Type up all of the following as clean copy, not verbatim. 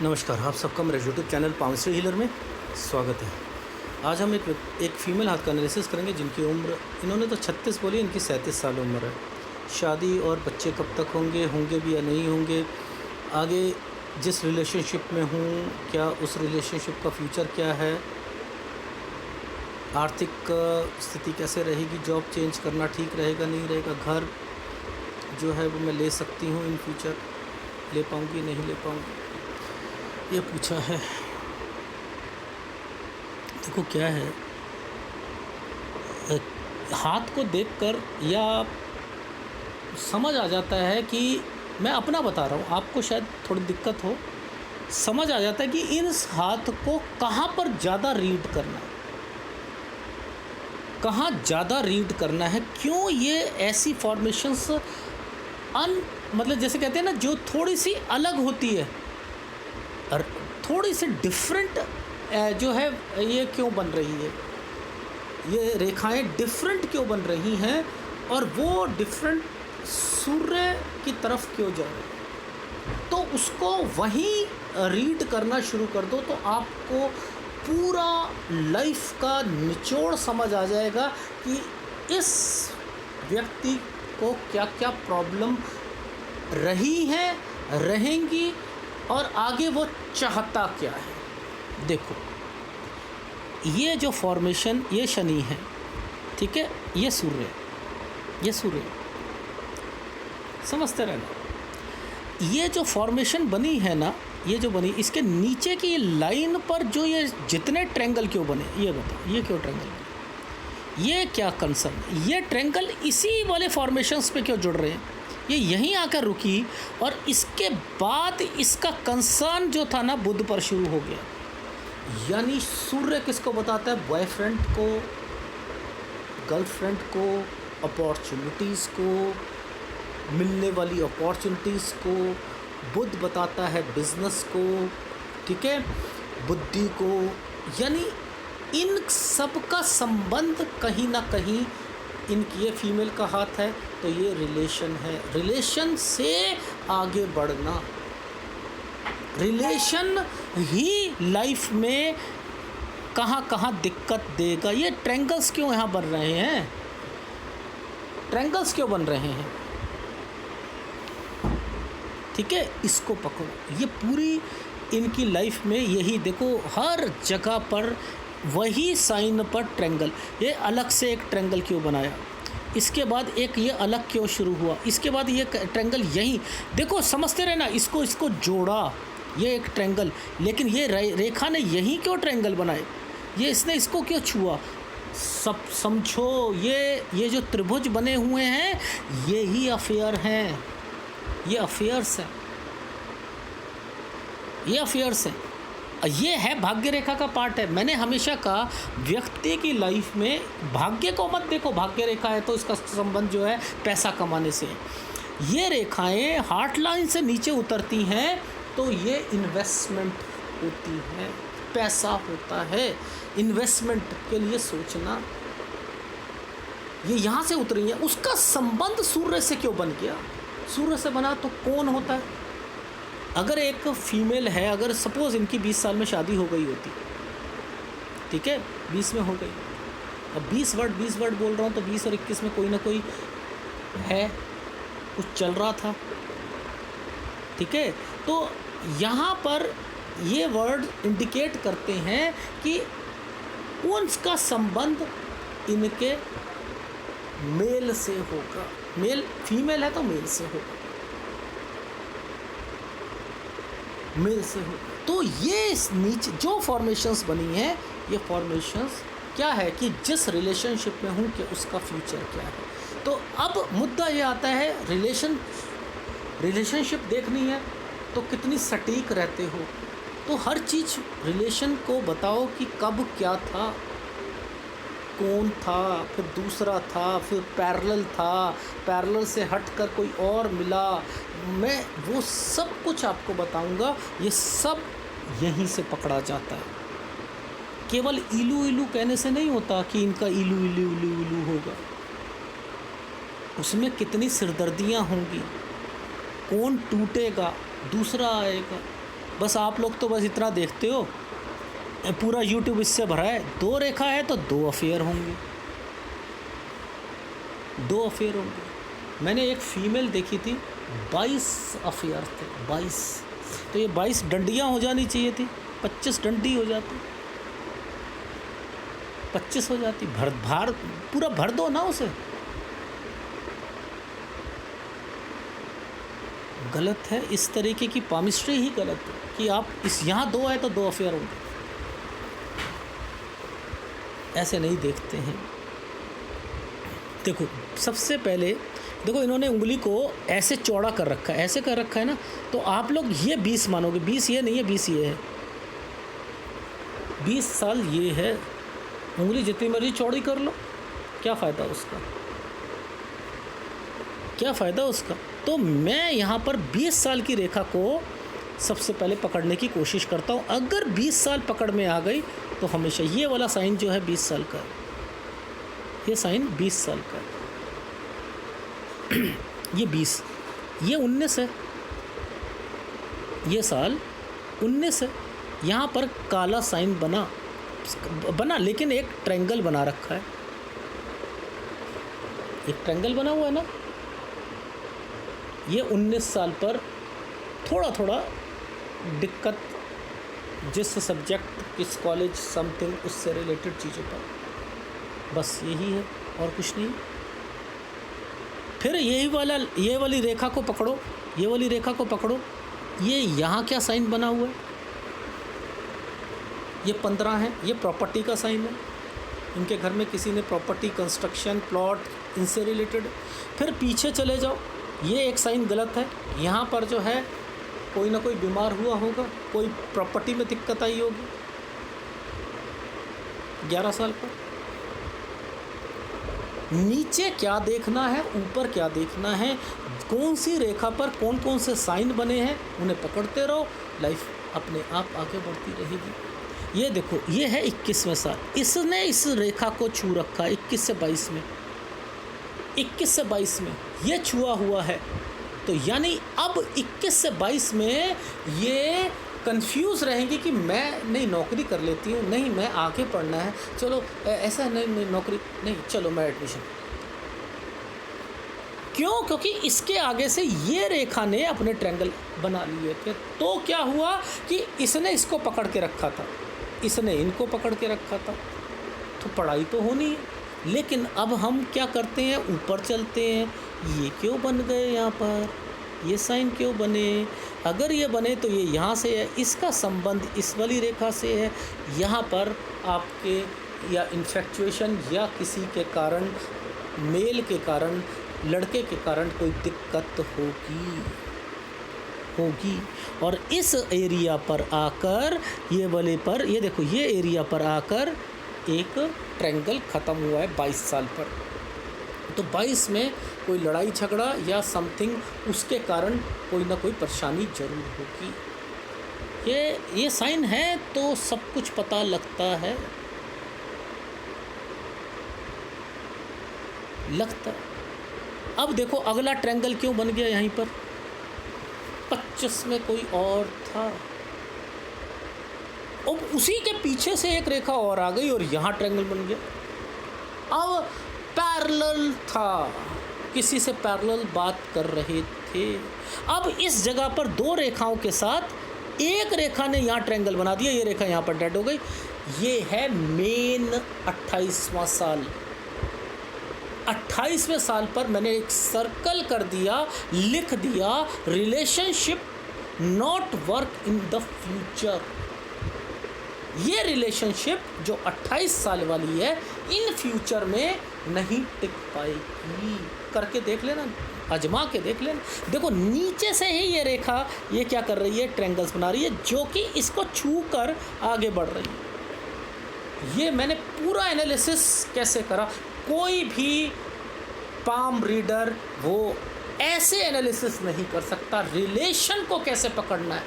नमस्कार, आप सबका मेरे यूट्यूब चैनल पामश्री हीलर में स्वागत है। आज हम एक फ़ीमेल हाथ का एनालिसिस करेंगे जिनकी उम्र, इन्होंने तो 36 बोली, इनकी 37 साल उम्र है। शादी और बच्चे कब तक होंगे भी या नहीं होंगे, आगे जिस रिलेशनशिप में हूँ क्या उस रिलेशनशिप का फ्यूचर क्या है, आर्थिक स्थिति कैसे रहेगी, जॉब चेंज करना ठीक रहेगा नहीं रहेगा, घर जो है वो मैं ले सकती हूँ इन फ्यूचर, ले पाऊँगी नहीं ले पाऊँगी, ये पूछा है। देखो क्या है, हाथ को देखकर या समझ आ जाता है कि मैं अपना बता रहा हूँ, आपको शायद थोड़ी दिक्कत हो, समझ आ जाता है कि इस हाथ को कहाँ पर ज़्यादा रीड करना है, कहाँ ज़्यादा रीड करना है, क्यों ये ऐसी फॉर्मेशंस मतलब जैसे कहते हैं ना, जो थोड़ी सी अलग होती है और थोड़ी सी डिफरेंट जो है, ये क्यों बन रही है, ये रेखाएं डिफरेंट क्यों बन रही हैं और वो डिफरेंट सूर्य की तरफ क्यों जा रही है, तो उसको वहीं रीड करना शुरू कर दो तो आपको पूरा लाइफ का निचोड़ समझ आ जाएगा कि इस व्यक्ति को क्या क्या प्रॉब्लम रही है, रहेंगी और आगे वो चाहता क्या है। देखो ये जो फॉर्मेशन, ये शनि है, ठीक है, ये सूर्य समझते रहना। ये जो फॉर्मेशन बनी है ना, ये जो बनी, इसके नीचे की लाइन पर जो ये जितने ट्रायंगल क्यों बने, ये बताओ, ये क्यों ट्रायंगल बने, ये क्या कंसर्न, ये ट्रायंगल इसी वाले फॉर्मेशंस पे क्यों जुड़ रहे हैं, ये यहीं आकर रुकी और इसके बाद इसका कंसर्न जो था ना बुध पर शुरू हो गया। यानी सूर्य किसको बताता है, बॉयफ्रेंड को, गर्लफ्रेंड को, अपॉर्चुनिटीज़ को, मिलने वाली अपॉर्चुनिटीज़ को, बुध बताता है बिजनेस को, ठीक है, बुद्धि को, यानी इन सब का संबंध कहीं ना कहीं, इनकी ये फीमेल का हाथ है तो ये रिलेशन है, रिलेशन से आगे बढ़ना, रिलेशन ही लाइफ में कहाँ कहाँ दिक्कत देगा। ये ट्रायंगल्स क्यों यहाँ बन रहे हैं, ट्रायंगल्स क्यों बन रहे हैं, ठीक है, इसको पकड़ो। ये पूरी इनकी लाइफ में यही देखो, हर जगह पर वही साइन पर ट्रायंगल, ये अलग से एक ट्रायंगल क्यों बनाया, इसके बाद एक ये अलग क्यों शुरू हुआ, इसके बाद ये ट्रायंगल यहीं, देखो समझते रहना, इसको जोड़ा, ये एक ट्रायंगल, लेकिन ये रेखा ने यहीं क्यों ट्रायंगल बनाए, ये इसने इसको क्यों छुआ, सब समझो। ये जो त्रिभुज बने हुए हैं ये ही अफेयर हैं, ये अफेयर्स हैं, ये अफेयर्स हैं, ये है भाग्य रेखा का पार्ट है। मैंने हमेशा कहा व्यक्ति की लाइफ में भाग्य को मत देखो, भाग्य रेखा है तो इसका संबंध जो है पैसा कमाने से, ये रेखाएं हार्ट लाइन से नीचे उतरती हैं तो ये इन्वेस्टमेंट होती है, पैसा होता है, इन्वेस्टमेंट के लिए सोचना, ये यहाँ से उतरी है। उसका संबंध सूर्य से क्यों बन गया, सूर्य से बना तो कौन होता है, अगर एक फीमेल है, अगर सपोज़ इनकी 20 साल में शादी हो गई होती, ठीक है, 20 में हो गई, अब 20 वर्ड बोल रहा हूँ तो 20 और 21 में कोई ना कोई है, कुछ चल रहा था, ठीक है, तो यहाँ पर ये वर्ड इंडिकेट करते हैं कि उनका संबंध इनके मेल से होगा, मेल फीमेल है तो मेल से होगा, मेल से हो। तो ये नीचे जो फॉर्मेशंस बनी हैं, ये फॉर्मेशंस क्या है कि जिस रिलेशनशिप में हूँ कि उसका फ्यूचर क्या है। तो अब मुद्दा ये आता है, रिलेशनशिप देखनी है तो कितनी सटीक रहते हो, तो हर चीज़ रिलेशन को बताओ कि कब क्या था, कौन था, फिर दूसरा था, फिर पैरेलल था, पैरेलल से हटकर कोई और मिला, मैं वो सब कुछ आपको बताऊंगा। ये सब यहीं से पकड़ा जाता है, केवल इलू इलू कहने से नहीं होता कि इनका इलू इलू इलू इलू होगा, उसमें कितनी सिरदर्दियां होंगी, कौन टूटेगा, दूसरा आएगा, बस आप लोग तो बस इतना देखते हो, पूरा यूट्यूब इससे भरा है, 2 रेखा है तो 2 अफेयर होंगे, 2 अफेयर होंगे। मैंने एक फ़ीमेल देखी थी, 22 अफेयर थे, 22। तो ये 22 डंडियाँ हो जानी चाहिए थी, 25 डंडी हो जाती, 25 हो जाती। भार पूरा भर दो ना उसे। गलत है, इस तरीके की पामिस्ट्री ही गलत है कि आप इस यहाँ 2 है तो 2 अफेयर होंगे, ऐसे नहीं देखते हैं। देखो सबसे पहले देखो, इन्होंने उंगली को ऐसे चौड़ा कर रखा है, ऐसे कर रखा है ना, तो आप लोग ये 20 मानोगे, 20 ये नहीं है, 20 ये है, 20 साल ये है। उंगली जितनी मर्जी चौड़ी कर लो, क्या फ़ायदा उसका, क्या फ़ायदा उसका। तो मैं यहाँ पर 20 साल की रेखा को सबसे पहले पकड़ने की कोशिश करता हूँ। अगर 20 साल पकड़ में आ गई तो हमेशा ये वाला साइन जो है 20 साल का है, ये साइन 20 साल का है, ये 20, ये 19 है, ये साल 19 है। यहाँ पर काला साइन बना लेकिन एक ट्रायंगल बना रखा है, एक ट्रायंगल बना हुआ है ना। ये 19 साल पर थोड़ा थोड़ा दिक्कत, जिस सब्जेक्ट, किस कॉलेज, समथिंग उससे रिलेटेड चीज़ों पर, बस यही है और कुछ नहीं। फिर ये वाली रेखा को पकड़ो, ये वाली रेखा को पकड़ो, ये यहाँ क्या साइन बना हुआ है, ये 15 है, ये प्रॉपर्टी का साइन है। इनके घर में किसी ने प्रॉपर्टी, कंस्ट्रक्शन, प्लॉट, इनसे रिलेटेड। फिर पीछे चले जाओ, ये एक साइन गलत है। यहाँ पर जो है कोई ना कोई बीमार हुआ होगा, कोई प्रॉपर्टी में दिक्कत आई होगी 11 साल पर। नीचे क्या देखना है, ऊपर क्या देखना है, कौन सी रेखा पर कौन कौन से साइन बने हैं, उन्हें पकड़ते रहो, लाइफ अपने आप आगे बढ़ती रहेगी। ये देखो, ये है 21वें साल, इसने इस रेखा को छू रखा 21 से 22 में, 21 से 22 में ये छुआ हुआ है। तो यानी अब 21 से 22 में ये कंफ्यूज रहेंगी कि मैं नहीं नौकरी कर लेती हूँ, नहीं मैं आगे पढ़ना है, चलो ऐसा नहीं नौकरी नहीं, चलो मैं एडमिशन। क्यों? क्योंकि इसके आगे से ये रेखा ने अपने ट्रायंगल बना लिए थे। तो क्या हुआ कि इसने इसको पकड़ के रखा था, इसने इनको पकड़ के रखा था, तो पढ़ाई तो होनी है। लेकिन अब हम क्या करते हैं, ऊपर चलते हैं। ये क्यों बन गए, यहाँ पर ये साइन क्यों बने? अगर ये बने तो ये यहाँ से है, इसका संबंध इस वाली रेखा से है। यहाँ पर आपके या इन्फेक्चुएशन या किसी के कारण, मेल के कारण, लड़के के कारण कोई दिक्कत होगी। और इस एरिया पर आकर ये वाले पर, ये देखो, ये एरिया पर आकर एक ट्रायंगल ख़त्म हुआ है 22 साल पर। तो 22 में कोई लड़ाई झगड़ा या समथिंग, उसके कारण कोई ना कोई परेशानी जरूर होगी। ये साइन है तो सब कुछ पता लगता है, अब देखो अगला ट्रायंगल क्यों बन गया यहाँ पर, 25 में कोई और था, अब उसी के पीछे से एक रेखा और आ गई और यहाँ ट्रायंगल बन गया। अब पैरेलल था, किसी से पैरेलल बात कर रहे थे। अब इस जगह पर 2 रेखाओं के साथ एक रेखा ने यहाँ ट्रायंगल बना दिया, ये रेखा यहाँ पर डेड हो गई। ये है मेन 28वां साल। 28वें साल पर मैंने एक सर्कल कर दिया, लिख दिया, relationship not work in the future. ये रिलेशनशिप जो 28 साल वाली है, इन फ्यूचर में नहीं टिक पाएगी। करके देख लेना, आजमा के देख लेना। देखो नीचे से ही ये रेखा, ये क्या कर रही है, ट्रायंगल्स बना रही है, जो कि इसको छू कर आगे बढ़ रही है। ये मैंने पूरा एनालिसिस कैसे करा, कोई भी पाम रीडर वो ऐसे एनालिसिस नहीं कर सकता। रिलेशन को कैसे पकड़ना है,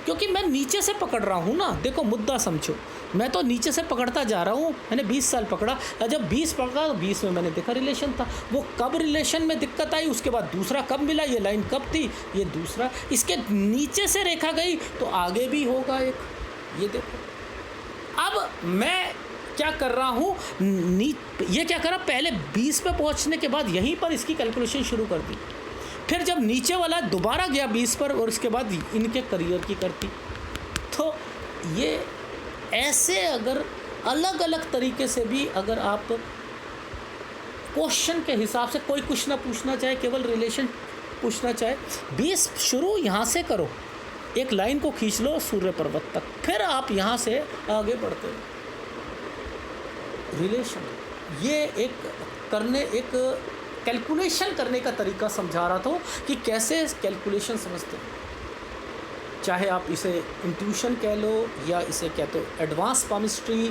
क्योंकि मैं नीचे से पकड़ रहा हूँ ना। देखो मुद्दा समझो, मैं तो नीचे से पकड़ता जा रहा हूँ। मैंने 20 साल पकड़ा, और जब 20 पकड़ा तो 20 में मैंने देखा रिलेशन था। वो कब रिलेशन में दिक्कत आई, उसके बाद दूसरा कब मिला, ये लाइन कब थी, ये दूसरा। इसके नीचे से रेखा गई तो आगे भी होगा एक, ये देखो। अब मैं क्या कर रहा हूँ, ये क्या करा, पहले 20 पे पहुँचने के बाद यहीं पर इसकी कैलकुलेशन शुरू कर दी। फिर जब नीचे वाला दोबारा गया 20 पर, और उसके बाद इनके करियर की करती। तो ये ऐसे अगर अलग अलग तरीके से भी अगर आप क्वेश्चन के हिसाब से, कोई कुछ ना पूछना चाहे, केवल रिलेशन पूछना चाहे, 20 शुरू यहाँ से करो, एक लाइन को खींच लो सूर्य पर्वत तक, फिर आप यहाँ से आगे बढ़ते हो। रिलेशन ये एक कैलकुलेशन करने का तरीका समझा रहा था कि कैसे कैलकुलेशन समझते हैं। चाहे आप इसे इंट्यूशन कह लो या इसे कहते हो एडवांस पामिस्ट्री,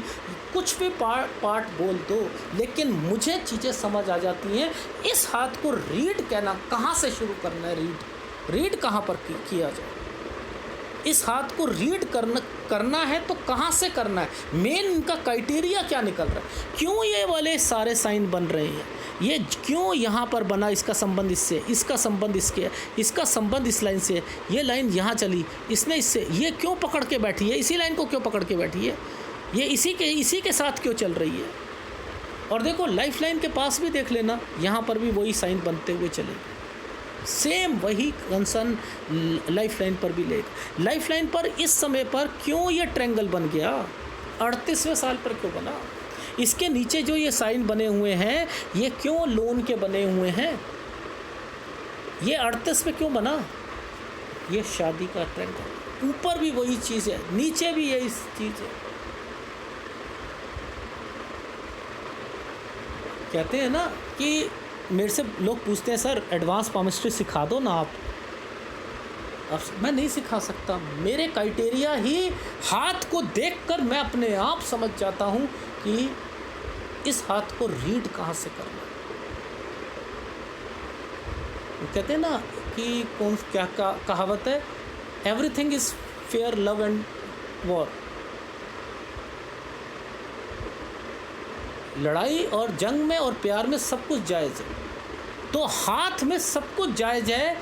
कुछ भी पार्ट बोल दो, लेकिन मुझे चीज़ें समझ आ जाती हैं। इस हाथ को रीड कहना, कहाँ से शुरू करना है, रीड कहाँ पर किया जाए। इस हाथ को रीड करना है तो कहाँ से करना है, मेन इनका क्राइटेरिया क्या निकल रहा है, क्यों ये वाले सारे साइन बन रहे हैं, ये क्यों यहाँ पर बना, इसका संबंध इससे, इसका संबंध इसके, इसका संबंध इस लाइन से, ये लाइन यहाँ चली, इसने इससे, ये क्यों पकड़ के बैठी है, इसी लाइन को क्यों पकड़ के बैठी है, ये इसी के साथ क्यों चल रही है। और देखो लाइफ लाइन के पास भी देख लेना, यहाँ पर भी वही साइन बनते हुए चलेगा। सेम वही कंसर्न लाइफ लाइन पर भी लेगा। लाइफ लाइन पर इस समय पर क्यों ये ट्रायंगल बन गया, 38वें साल पर क्यों बना, इसके नीचे जो ये साइन बने हुए हैं ये क्यों लोन के बने हुए हैं, ये 38 में क्यों बना, ये शादी का ट्रायंगल। ऊपर भी वही चीज़ है, नीचे भी यही चीज़ है। कहते हैं ना कि मेरे से लोग पूछते हैं सर एडवांस पामिस्ट्री सिखा दो ना आप। अब मैं नहीं सिखा सकता, मेरे क्राइटेरिया ही हाथ को देखकर मैं अपने आप समझ जाता हूँ कि इस हाथ को रीड कहाँ से करना। कहते हैं ना कि क्या कहावत है, everything is fair love and war. लड़ाई और जंग में और प्यार में सब कुछ जायज़ है, तो हाथ में सब कुछ जायज़ है।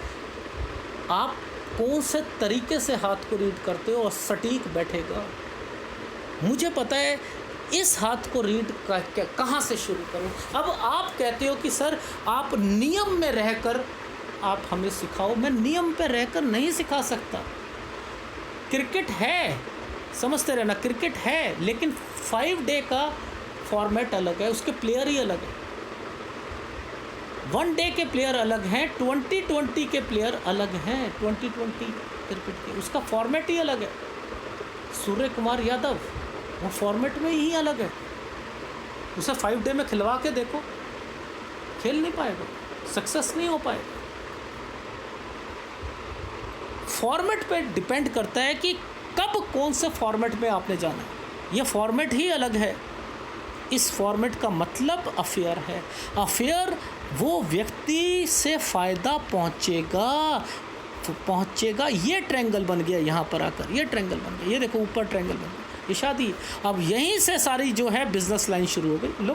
आप कौन से तरीके से हाथ को रीड करते हो और सटीक बैठेगा। मुझे पता है इस हाथ को रीड कहाँ से शुरू करूं। अब आप कहते हो कि सर आप नियम में रहकर आप हमें सिखाओ। मैं नियम पे रहकर नहीं सिखा सकता। क्रिकेट है, समझते रहना, क्रिकेट है, लेकिन 5 डे का फॉर्मेट अलग है, उसके प्लेयर ही अलग है। 1 डे के प्लेयर अलग हैं, 2020 के प्लेयर अलग हैं, 2020 क्रिकेट के, उसका फॉर्मेट ही अलग है। सूर्य कुमार यादव वो फॉर्मेट में ही अलग है। उसे 5 डे में खिलवा के देखो, खेल नहीं पाएगा, सक्सेस नहीं हो पाएगा। फॉर्मेट पे डिपेंड करता है कि कब कौन से फॉर्मेट में आपने जाना है। ये फॉर्मेट ही अलग है। इस फॉर्मेट का मतलब अफेयर है। अफेयर वो व्यक्ति से फ़ायदा पहुँचेगा। ये ट्रायंगल बन गया यहाँ पर आकर, ये ट्रायंगल बन गया, ये देखो ऊपर ट्रायंगल बन गया, ये शादी। अब यहीं से सारी जो है बिजनेस लाइन शुरू हो गई। लो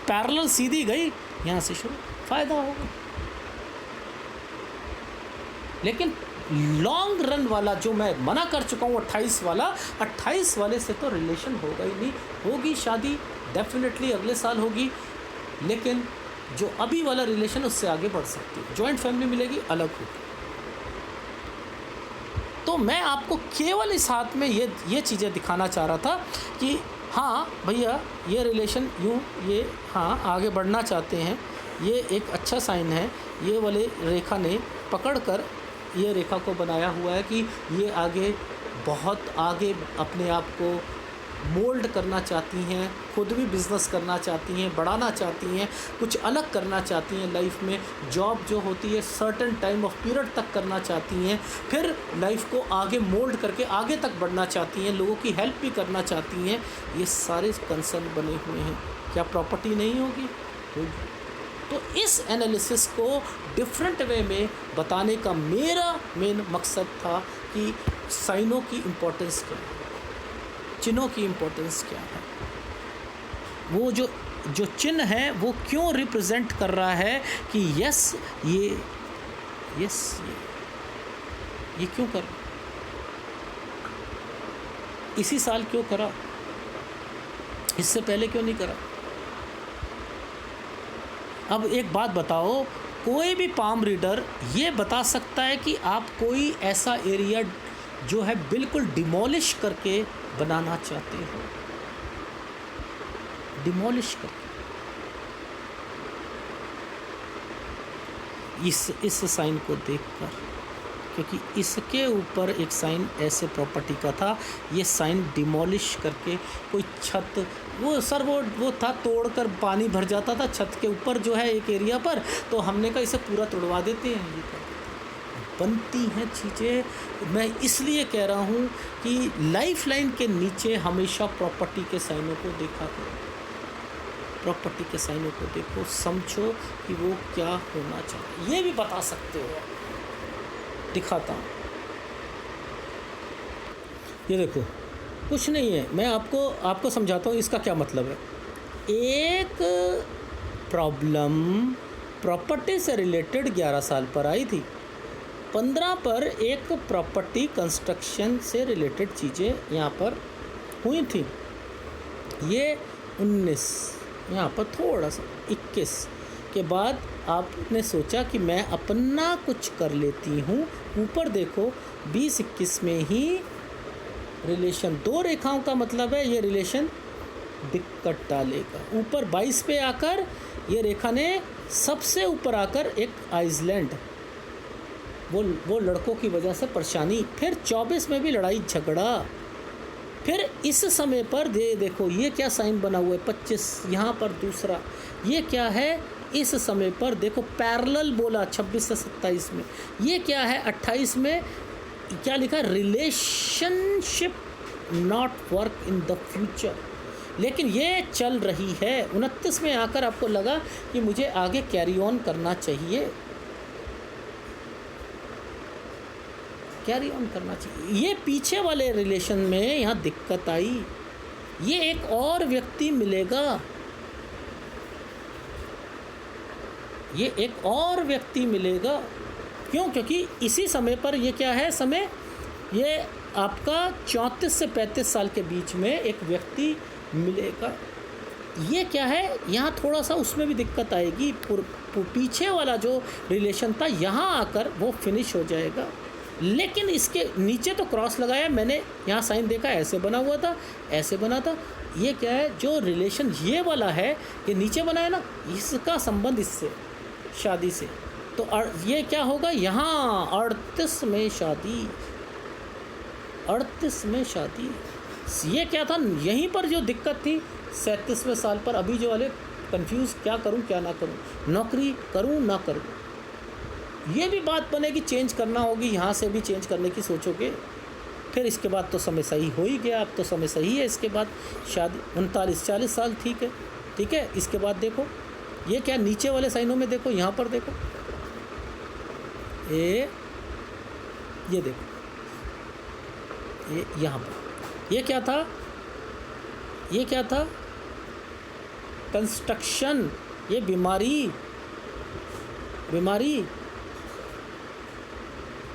पैरेलल सीधी गई, यहाँ से शुरू, फ़ायदा होगा। लेकिन लॉन्ग रन वाला जो मैं मना कर चुका हूँ 28 वाले से तो रिलेशन होगा ही नहीं। होगी शादी डेफिनेटली अगले साल होगी, लेकिन जो अभी वाला रिलेशन उससे आगे बढ़ सकती है। जॉइंट फैमिली मिलेगी, अलग होगी। तो मैं आपको केवल इस हाथ में ये चीज़ें दिखाना चाह रहा था कि हाँ भैया ये रिलेशन यूँ, ये हाँ आगे बढ़ना चाहते हैं, ये एक अच्छा साइन है। ये वाले रेखा ने पकड़ कर ये रेखा को बनाया हुआ है कि ये आगे बहुत आगे अपने आप को मोल्ड करना चाहती हैं, खुद भी बिज़नेस करना चाहती हैं, बढ़ाना चाहती हैं, कुछ अलग करना चाहती हैं लाइफ में। जॉब जो होती है सर्टेन टाइम ऑफ पीरियड तक करना चाहती हैं, फिर लाइफ को आगे मोल्ड करके आगे तक बढ़ना चाहती हैं, लोगों की हेल्प भी करना चाहती हैं। ये सारे कंसर्न बने हुए हैं। क्या प्रॉपर्टी नहीं होगी? होगी। तो इस एनालिसिस को डिफरेंट वे में बताने का मेरा मेन मकसद था कि साइनों की इम्पोर्टेंस क्या है, चिन्हों की इम्पोर्टेंस क्या है, वो जो चिन्ह है वो क्यों रिप्रेजेंट कर रहा है कि यस ये क्यों कर, इसी साल क्यों करा, इससे पहले क्यों नहीं करा। अब एक बात बताओ, कोई भी पाम रीडर ये बता सकता है कि आप कोई ऐसा एरिया जो है बिल्कुल डिमोलिश करके बनाना चाहते हो, डिमोलिश करके, इस साइन को देखकर, क्योंकि इसके ऊपर एक साइन ऐसे प्रॉपर्टी का था, ये साइन डिमोलिश करके कोई छत, वो था तोड़कर पानी भर जाता था छत के ऊपर जो है एक एरिया पर, तो हमने कहा इसे पूरा तोड़वा देते हैं, ये बनती हैं चीज़ें। मैं इसलिए कह रहा हूँ कि लाइफ लाइन के नीचे हमेशा प्रॉपर्टी के साइनों को देखा करो, प्रॉपर्टी के साइनों को देखो, समझो कि वो क्या होना चाहिए। ये भी बता सकते हो, दिखाता हूँ, ये देखो कुछ नहीं है, मैं आपको समझाता हूँ इसका क्या मतलब है। एक प्रॉब्लम प्रॉपर्टी से रिलेटेड 11 साल पर आई थी, 15 पर एक प्रॉपर्टी कंस्ट्रक्शन से रिलेटेड चीज़ें यहाँ पर हुई थी, ये 19 यहाँ पर थोड़ा सा 21 के बाद आपने सोचा कि मैं अपना कुछ कर लेती हूँ। ऊपर देखो 20-21 में ही रिलेशन, 2 रेखाओं का मतलब है ये रिलेशन दिक्कत डालेगा। ऊपर 22 पे आकर ये रेखा ने सबसे ऊपर आकर एक आइसलैंड, वो लड़कों की वजह से परेशानी, फिर 24 में भी लड़ाई झगड़ा, फिर इस समय पर देखो ये क्या साइन बना हुआ है 25, यहाँ पर दूसरा, ये क्या है इस समय पर देखो पैरेलल बोला 26 से 27 में, ये क्या है 28 में क्या लिखा, relationship not work in the future, लेकिन ये चल रही है। 29 में आकर आपको लगा कि मुझे आगे कैरी ऑन करना चाहिए, कैरी ऑन करना चाहिए। ये पीछे वाले रिलेशन में यहाँ दिक्कत आई, ये एक और व्यक्ति मिलेगा, ये एक और व्यक्ति मिलेगा, क्यों, क्योंकि इसी समय पर ये क्या है समय, ये आपका 34 से 35 साल के बीच में एक व्यक्ति मिलेगा। ये क्या है, यहाँ थोड़ा सा उसमें भी दिक्कत आएगी, पीछे वाला जो रिलेशन था यहाँ आकर वो फिनिश हो जाएगा, लेकिन इसके नीचे तो क्रॉस लगाया मैंने, यहाँ साइन देखा ऐसे बना हुआ था, ऐसे बना था, ये क्या है जो रिलेशन ये वाला है ये नीचे बना है ना, इसका संबंध इससे शादी से, तो ये क्या होगा यहाँ 38 में शादी, 38 में शादी। ये क्या था, यहीं पर जो दिक्कत थी 37वें साल पर, अभी जो वाले कंफ्यूज क्या करूं क्या ना करूं, नौकरी करूं ना करूं, ये भी बात बनेगी, चेंज करना होगी, यहाँ से भी चेंज करने की सोचोगे। फिर इसके बाद तो समय सही हो ही गया, अब तो समय सही है, इसके बाद शादी 39-40 साल, ठीक है। इसके बाद देखो ये क्या, नीचे वाले साइनों में देखो, यहाँ पर देखो ये देखो, ये यहाँ पर ये क्या था, कंस्ट्रक्शन, ये बीमारी,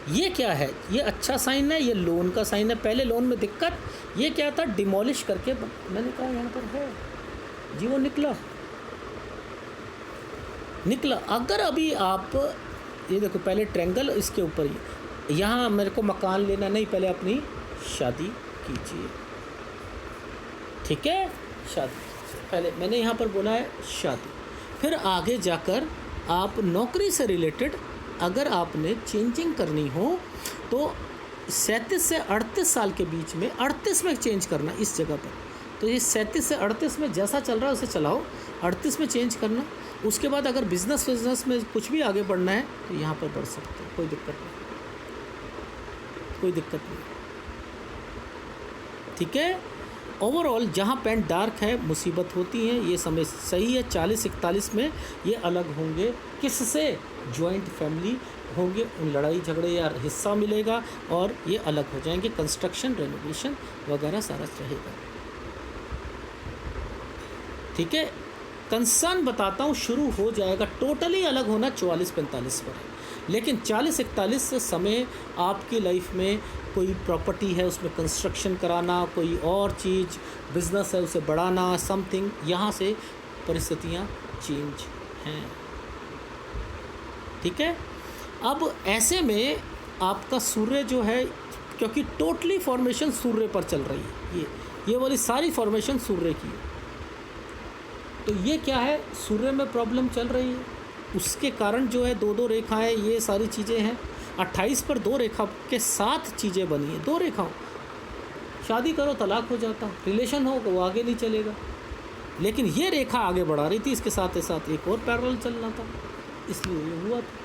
ये क्या है, ये अच्छा साइन है, ये लोन का साइन है, पहले लोन में दिक्कत, ये क्या था डिमोलिश करके, मैंने कहा यहाँ पर है जी, वो निकला। अगर अभी आप ये देखो, पहले ट्रायंगल, इसके ऊपर ही, यहाँ मेरे को मकान लेना नहीं, पहले अपनी शादी कीजिए, ठीक है, शादी पहले मैंने यहाँ पर बोला है शादी, फिर आगे जाकर आप नौकरी से रिलेटेड अगर आपने चेंजिंग करनी हो तो 37 से 38 साल के बीच में, 38 में चेंज करना इस जगह पर, तो ये 37 से 38 में जैसा चल रहा है उसे चलाओ, 38 में चेंज करना। उसके बाद अगर बिज़नेस में कुछ भी आगे बढ़ना है तो यहाँ पर बढ़ सकते हो, कोई दिक्कत नहीं, ठीक है। ओवरऑल जहाँ पेंट डार्क है मुसीबत होती है, ये समय सही है। 40-41 में ये अलग होंगे, किससे? जॉइंट फैमिली होंगे, उन लड़ाई झगड़े या हिस्सा मिलेगा और ये अलग हो जाएंगे। कंस्ट्रक्शन, रेनोवेशन वगैरह सारा रहेगा। ठीक है, कंसर्न बताता हूँ शुरू हो जाएगा। टोटली अलग होना 44-45 पर है, लेकिन 40-41 से समय आपकी लाइफ में कोई प्रॉपर्टी है उसमें कंस्ट्रक्शन कराना, कोई और चीज़ बिजनेस है उसे बढ़ाना, समथिंग, यहाँ से परिस्थितियाँ चेंज हैं। ठीक है, अब ऐसे में आपका सूर्य जो है, क्योंकि टोटली फॉर्मेशन सूर्य पर चल रही है, ये वाली सारी फॉर्मेशन सूर्य की है, तो ये क्या है, सूर्य में प्रॉब्लम चल रही है, उसके कारण जो है 2-2 रेखाएं, ये सारी चीज़ें हैं। 28 पर 2 रेखा के साथ चीज़ें बनी है, 2 रेखाओं, शादी करो तलाक हो जाता, रिलेशन हो वो आगे नहीं चलेगा, लेकिन ये रेखा आगे बढ़ा रही थी, इसके साथ साथ एक और पैरेलल चलना था, इसलिए ये हुआ था।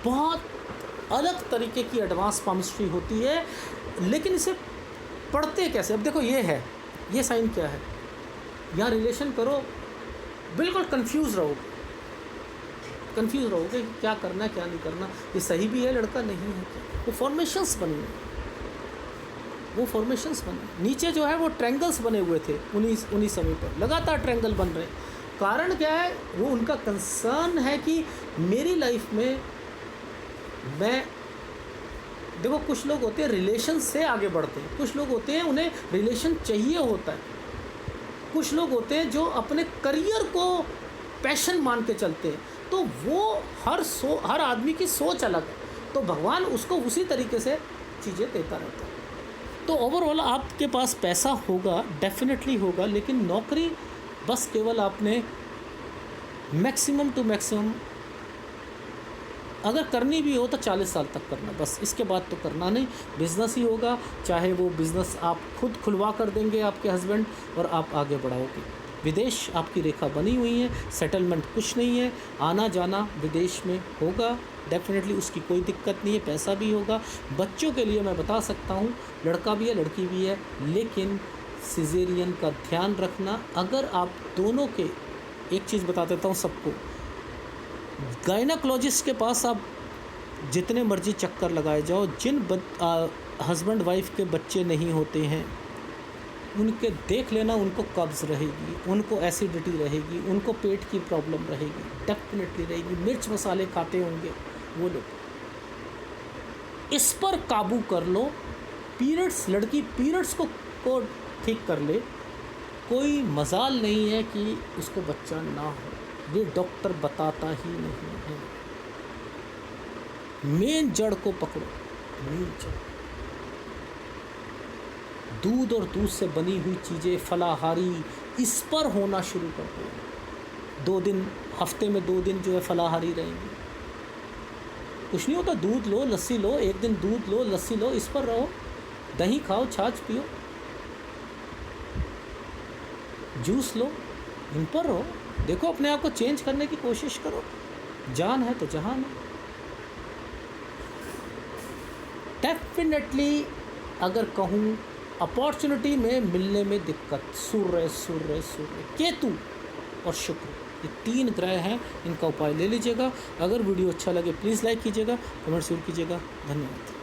बहुत अलग तरीके की एडवांस पामिस्ट्री होती है, लेकिन इसे पढ़ते कैसे? अब देखो ये है, ये साइन क्या है, यहाँ रिलेशन करो, बिल्कुल कंफ्यूज रहोगे कि क्या करना है क्या नहीं करना, ये सही भी है लड़का नहीं है क्या। वो फॉर्मेशंस बनी, नीचे जो है वो ट्रायंगल्स बने हुए थे उन्हीं समय पर, लगातार ट्रायंगल बन रहे हैं। कारण क्या है, वो उनका कंसर्न है कि मेरी लाइफ में मैं, देखो कुछ लोग होते हैं रिलेशन से आगे बढ़ते हैं, कुछ लोग होते हैं उन्हें रिलेशन चाहिए होता है, कुछ लोग होते हैं जो अपने करियर को पैशन मान के चलते हैं, तो वो हर आदमी की सोच अलग है, तो भगवान उसको उसी तरीके से चीज़ें देता रहता है। तो ओवरऑल आपके पास पैसा होगा, डेफिनेटली होगा, लेकिन नौकरी बस केवल आपने मैक्सिमम टू मैक्सिमम अगर करनी भी हो तो 40 साल तक करना, बस इसके बाद तो करना नहीं। बिज़नेस ही होगा, चाहे वो बिज़नेस आप खुद खुलवा कर देंगे आपके हस्बैंड और आप आगे बढ़ाओगे। विदेश आपकी रेखा बनी हुई है, सेटलमेंट कुछ नहीं है, आना जाना विदेश में होगा डेफिनेटली, उसकी कोई दिक्कत नहीं है, पैसा भी होगा। बच्चों के लिए मैं बता सकता हूँ, लड़का भी है लड़की भी है, लेकिन सिजेरियन का ध्यान रखना। अगर आप दोनों के, एक चीज़ बता देता हूँ सबको, गायनाकोलॉजिस्ट के पास आप जितने मर्जी चक्कर लगाए जाओ, जिन हस्बैंड वाइफ के बच्चे नहीं होते हैं उनके देख लेना, उनको कब्ज़ रहेगी, उनको एसिडिटी रहेगी, उनको पेट की प्रॉब्लम रहेगी, डेफिनेटली रहेगी। मिर्च मसाले खाते होंगे वो लोग, इस पर काबू कर लो। पीरियड्स, लड़की पीरियड्स को ठीक कर ले, कोई मजाल नहीं है कि उसको बच्चा ना हो, ये डॉक्टर बताता ही नहीं है। मेन जड़ को पकड़ो, मेन जड़, दूध और दूध से बनी हुई चीज़ें, फलाहारी, इस पर होना शुरू कर दो। 2 दिन, हफ्ते में 2 दिन जो है फलाहारी रहेंगे, कुछ नहीं होता, दूध लो लस्सी लो, एक दिन दूध लो लस्सी लो, इस पर रहो, दही खाओ, छाछ पियो, जूस लो, इन पर रहो। देखो अपने आप को चेंज करने की कोशिश करो, जान है तो जहान है। डेफिनेटली अगर कहूँ अपॉर्चुनिटी में मिलने में दिक्कत, सूर्य, केतु और शुक्र, ये 3 ग्रह हैं, इनका उपाय ले लीजिएगा। अगर वीडियो अच्छा लगे प्लीज़ लाइक कीजिएगा, कमेंट जरूर कीजिएगा। धन्यवाद।